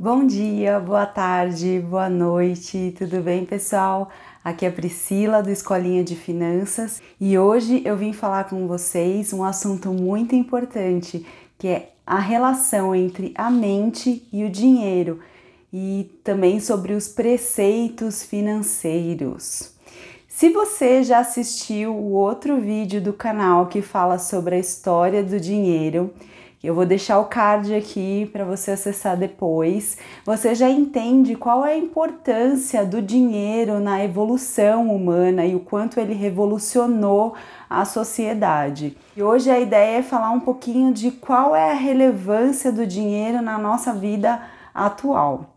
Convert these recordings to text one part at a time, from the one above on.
Bom dia, boa tarde, boa noite, tudo bem, pessoal? Aqui é a Priscila do Escolinha de Finanças e hoje eu vim falar com vocês um assunto muito importante, que é a relação entre a mente e o dinheiro e também sobre os preceitos financeiros. Se você já assistiu o outro vídeo do canal que fala sobre a história do dinheiro, eu vou deixar o card aqui para você acessar depois. Você já entende qual é a importância do dinheiro na evolução humana e o quanto ele revolucionou a sociedade. E hoje a ideia é falar um pouquinho de qual é a relevância do dinheiro na nossa vida atual.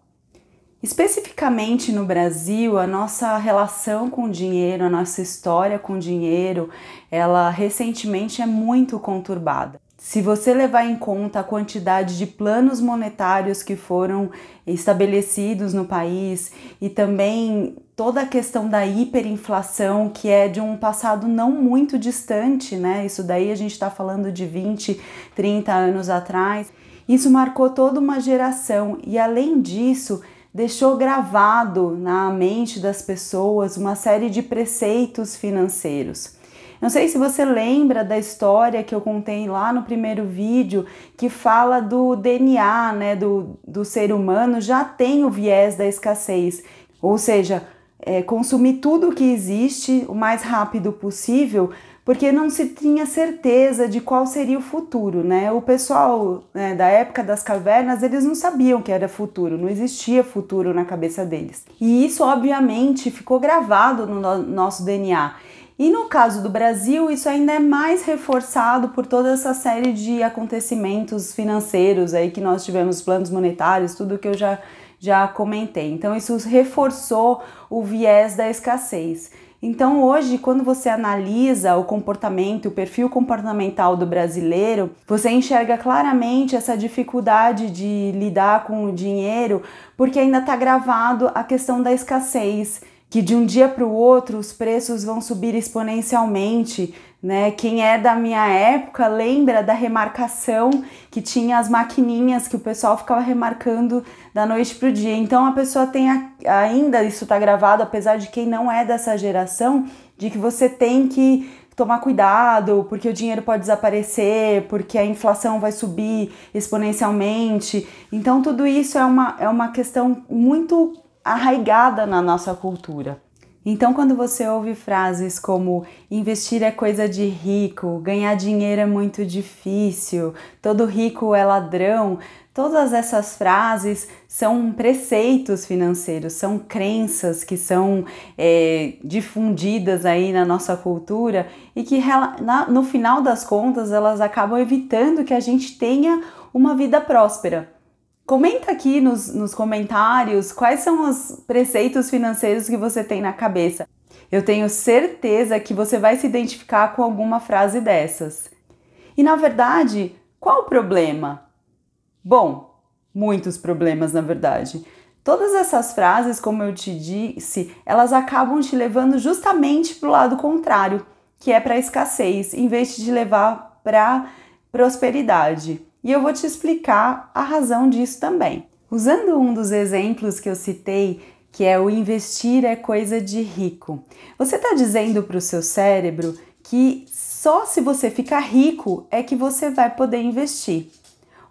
Especificamente no Brasil, a nossa relação com o dinheiro, a nossa história com o dinheiro, ela recentemente é muito conturbada. Se você levar em conta a quantidade de planos monetários que foram estabelecidos no país e também toda a questão da hiperinflação, que é de um passado não muito distante, né? Isso daí a gente está falando de 20, 30 anos atrás. Isso marcou toda uma geração e, além disso, deixou gravado na mente das pessoas uma série de preceitos financeiros. Não sei se você lembra da história que eu contei lá no primeiro vídeo, que fala do DNA, né, do ser humano já tem o viés da escassez, ou seja, consumir tudo que existe o mais rápido possível, porque não se tinha certeza de qual seria o futuro, né? O pessoal, né, da época das cavernas, eles não sabiam que era futuro, não existia futuro na cabeça deles. E isso, obviamente, ficou gravado no nosso DNA. E no caso do Brasil, isso ainda é mais reforçado por toda essa série de acontecimentos financeiros aí que nós tivemos, planos monetários, tudo que eu já comentei. Então isso reforçou o viés da escassez. Então hoje, quando você analisa o comportamento, o perfil comportamental do brasileiro, você enxerga claramente essa dificuldade de lidar com o dinheiro, porque ainda está gravado a questão da escassez, que de um dia para o outro os preços vão subir exponencialmente, né? Quem é da minha época lembra da remarcação, que tinha as maquininhas que o pessoal ficava remarcando da noite para o dia. Então a pessoa tem ainda, isso está gravado, apesar de quem não é dessa geração, de que você tem que tomar cuidado, porque o dinheiro pode desaparecer, porque a inflação vai subir exponencialmente. Então tudo isso é uma questão muito arraigada na nossa cultura. Então, quando você ouve frases como investir é coisa de rico, ganhar dinheiro é muito difícil, todo rico é ladrão, todas essas frases são preceitos financeiros, são crenças que são difundidas aí na nossa cultura e que no final das contas elas acabam evitando que a gente tenha uma vida próspera. Comenta aqui nos comentários quais são os preceitos financeiros que você tem na cabeça. Eu tenho certeza que você vai se identificar com alguma frase dessas. E na verdade, qual o problema? Bom, muitos problemas na verdade. Todas essas frases, como eu te disse, elas acabam te levando justamente para o lado contrário, que é para a escassez, em vez de te levar para a prosperidade. E eu vou te explicar a razão disso também. Usando um dos exemplos que eu citei, que é o investir é coisa de rico. Você está dizendo para o seu cérebro que só se você ficar rico é que você vai poder investir.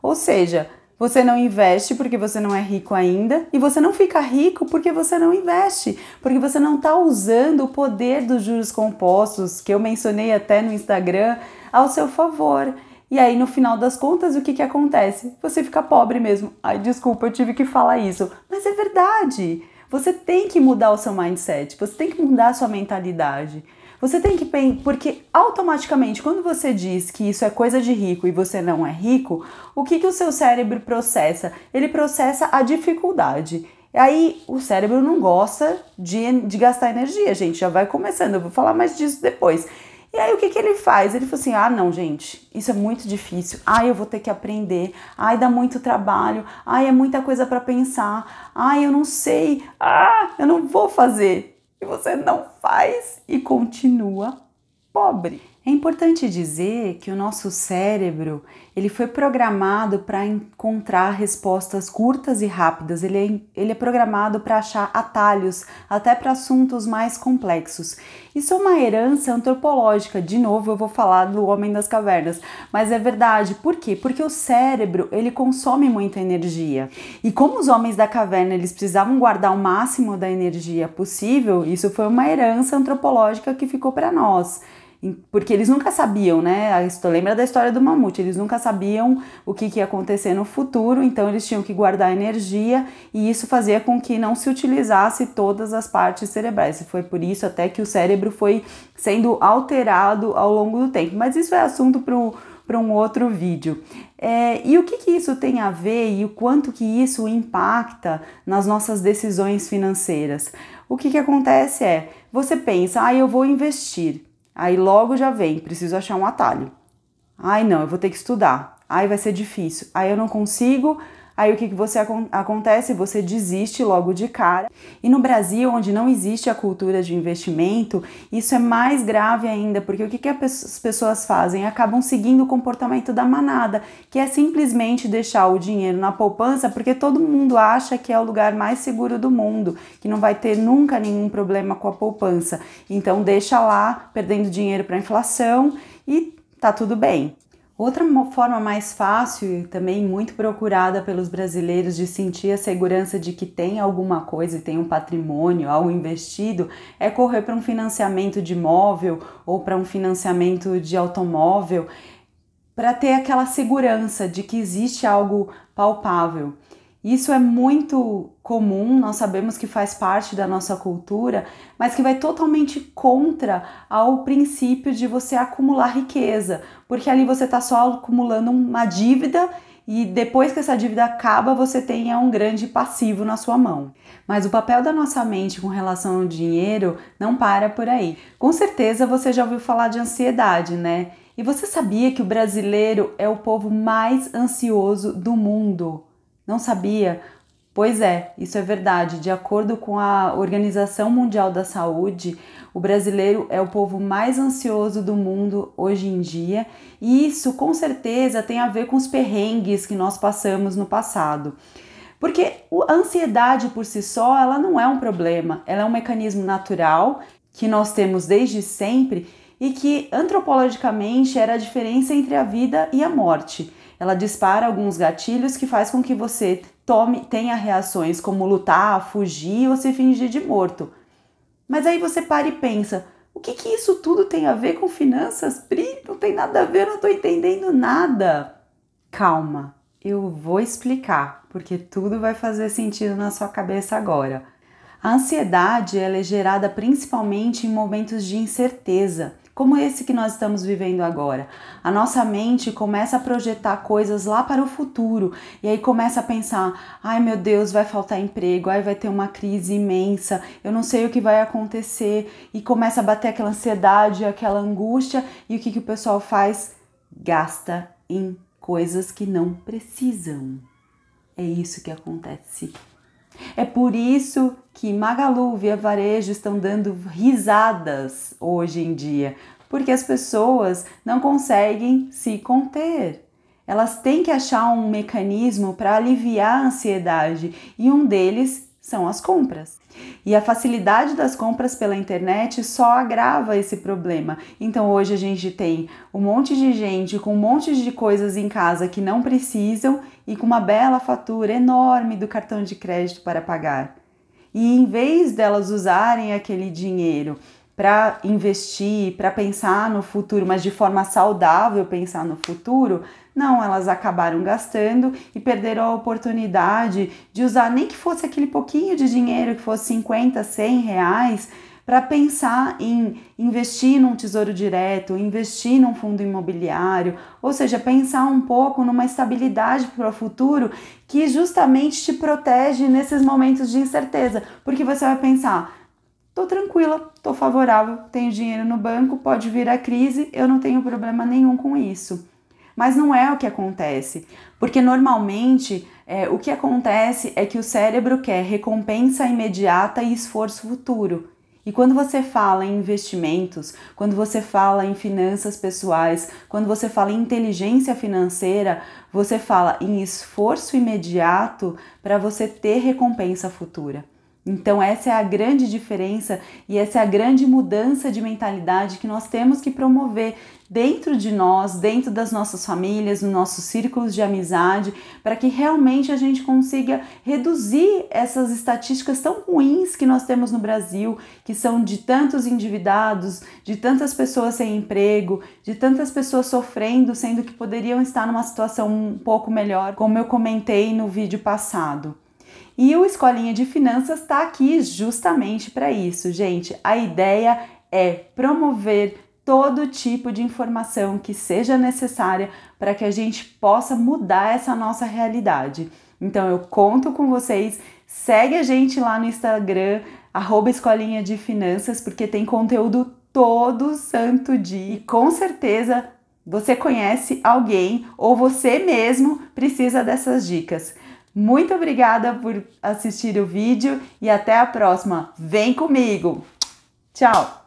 Ou seja, você não investe porque você não é rico ainda e você não fica rico porque você não investe, porque você não está usando o poder dos juros compostos, que eu mencionei até no Instagram, ao seu favor. E aí, no final das contas, o que acontece? Você fica pobre mesmo. Ai, desculpa, eu tive que falar isso. Mas é verdade. Você tem que mudar o seu mindset, você tem que mudar a sua mentalidade. Você tem que pensar, porque automaticamente, quando você diz que isso é coisa de rico e você não é rico, o que o seu cérebro processa? Ele processa a dificuldade. E aí, o cérebro não gosta de gastar energia, gente. Já vai começando, eu vou falar mais disso depois. E aí o que ele faz? Ele fala assim, ah não gente, isso é muito difícil, eu vou ter que aprender, dá muito trabalho, é muita coisa para pensar, eu não sei, eu não vou fazer. E você não faz e continua pobre. É importante dizer que o nosso cérebro, ele foi programado para encontrar respostas curtas e rápidas, ele é programado para achar atalhos, até para assuntos mais complexos. Isso é uma herança antropológica, de novo eu vou falar do homem das cavernas, mas é verdade. Por quê? Porque o cérebro, ele consome muita energia, e como os homens da caverna, eles precisavam guardar o máximo da energia possível, isso foi uma herança antropológica que ficou para nós. Porque eles nunca sabiam, né? Lembra da história do mamute, eles nunca sabiam o que ia acontecer no futuro, então eles tinham que guardar energia e isso fazia com que não se utilizasse todas as partes cerebrais. E foi por isso até que o cérebro foi sendo alterado ao longo do tempo. Mas isso é assunto para um outro vídeo. E o que isso tem a ver e o quanto que isso impacta nas nossas decisões financeiras? O que acontece é, você pensa, eu vou investir. Aí logo já vem, preciso achar um atalho. Ai não, eu vou ter que estudar. Ai vai ser difícil. Aí eu não consigo. Aí o que acontece? Você desiste logo de cara. E no Brasil, onde não existe a cultura de investimento, isso é mais grave ainda, porque o que as pessoas fazem? Acabam seguindo o comportamento da manada, que é simplesmente deixar o dinheiro na poupança, porque todo mundo acha que é o lugar mais seguro do mundo, que não vai ter nunca nenhum problema com a poupança. Então deixa lá, perdendo dinheiro para a inflação e tá tudo bem. Outra forma mais fácil e também muito procurada pelos brasileiros de sentir a segurança de que tem alguma coisa e tem um patrimônio, algo investido, é correr para um financiamento de imóvel ou para um financiamento de automóvel, para ter aquela segurança de que existe algo palpável. Isso é muito comum, nós sabemos que faz parte da nossa cultura, mas que vai totalmente contra ao princípio de você acumular riqueza, porque ali você está só acumulando uma dívida e depois que essa dívida acaba, você tem um grande passivo na sua mão. Mas o papel da nossa mente com relação ao dinheiro não para por aí. Com certeza você já ouviu falar de ansiedade, né? E você sabia que o brasileiro é o povo mais ansioso do mundo? Não sabia? Pois é, isso é verdade. De acordo com a Organização Mundial da Saúde, o brasileiro é o povo mais ansioso do mundo hoje em dia, e isso com certeza tem a ver com os perrengues que nós passamos no passado. Porque a ansiedade por si só, ela não é um problema, ela é um mecanismo natural que nós temos desde sempre e que antropologicamente era a diferença entre a vida e a morte. Ela dispara alguns gatilhos que faz com que você tenha reações como lutar, fugir ou se fingir de morto. Mas aí você para e pensa, o que isso tudo tem a ver com finanças, Pri? Não tem nada a ver, eu não estou entendendo nada. Calma, eu vou explicar, porque tudo vai fazer sentido na sua cabeça agora. A ansiedade ela é gerada principalmente em momentos de incerteza, como esse que nós estamos vivendo agora. A nossa mente começa a projetar coisas lá para o futuro e aí começa a pensar, ai meu Deus, vai faltar emprego, ai vai ter uma crise imensa, eu não sei o que vai acontecer, e começa a bater aquela ansiedade, aquela angústia, e o que o pessoal faz? Gasta em coisas que não precisam. É isso que acontece. É por isso que Magalu, Via Varejo estão dando risadas hoje em dia, porque as pessoas não conseguem se conter. Elas têm que achar um mecanismo para aliviar a ansiedade e um deles são as compras. E a facilidade das compras pela internet só agrava esse problema. Então hoje a gente tem um monte de gente com um monte de coisas em casa que não precisam e com uma bela fatura enorme do cartão de crédito para pagar. E em vez delas usarem aquele dinheiro para investir, para pensar no futuro, mas de forma saudável pensar no futuro, não, elas acabaram gastando e perderam a oportunidade de usar, nem que fosse aquele pouquinho de dinheiro, que fosse 50, 100 reais, para pensar em investir num tesouro direto, investir num fundo imobiliário, ou seja, pensar um pouco numa estabilidade para o futuro que justamente te protege nesses momentos de incerteza, porque você vai pensar, tô tranquila, tô favorável, tenho dinheiro no banco, pode vir a crise, eu não tenho problema nenhum com isso. Mas não é o que acontece, porque normalmente o que acontece é que o cérebro quer recompensa imediata e esforço futuro. E quando você fala em investimentos, quando você fala em finanças pessoais, quando você fala em inteligência financeira, você fala em esforço imediato para você ter recompensa futura. Então essa é a grande diferença e essa é a grande mudança de mentalidade que nós temos que promover dentro de nós, dentro das nossas famílias, nos nossos círculos de amizade, para que realmente a gente consiga reduzir essas estatísticas tão ruins que nós temos no Brasil, que são de tantos endividados, de tantas pessoas sem emprego, de tantas pessoas sofrendo, sendo que poderiam estar numa situação um pouco melhor, como eu comentei no vídeo passado. E o Escolinha de Finanças está aqui justamente para isso, gente. A ideia é promover todo tipo de informação que seja necessária para que a gente possa mudar essa nossa realidade. Então eu conto com vocês, segue a gente lá no Instagram, @Escolinha de Finanças, porque tem conteúdo todo santo dia e com certeza você conhece alguém ou você mesmo precisa dessas dicas. Muito obrigada por assistir o vídeo e até a próxima. Vem comigo! Tchau!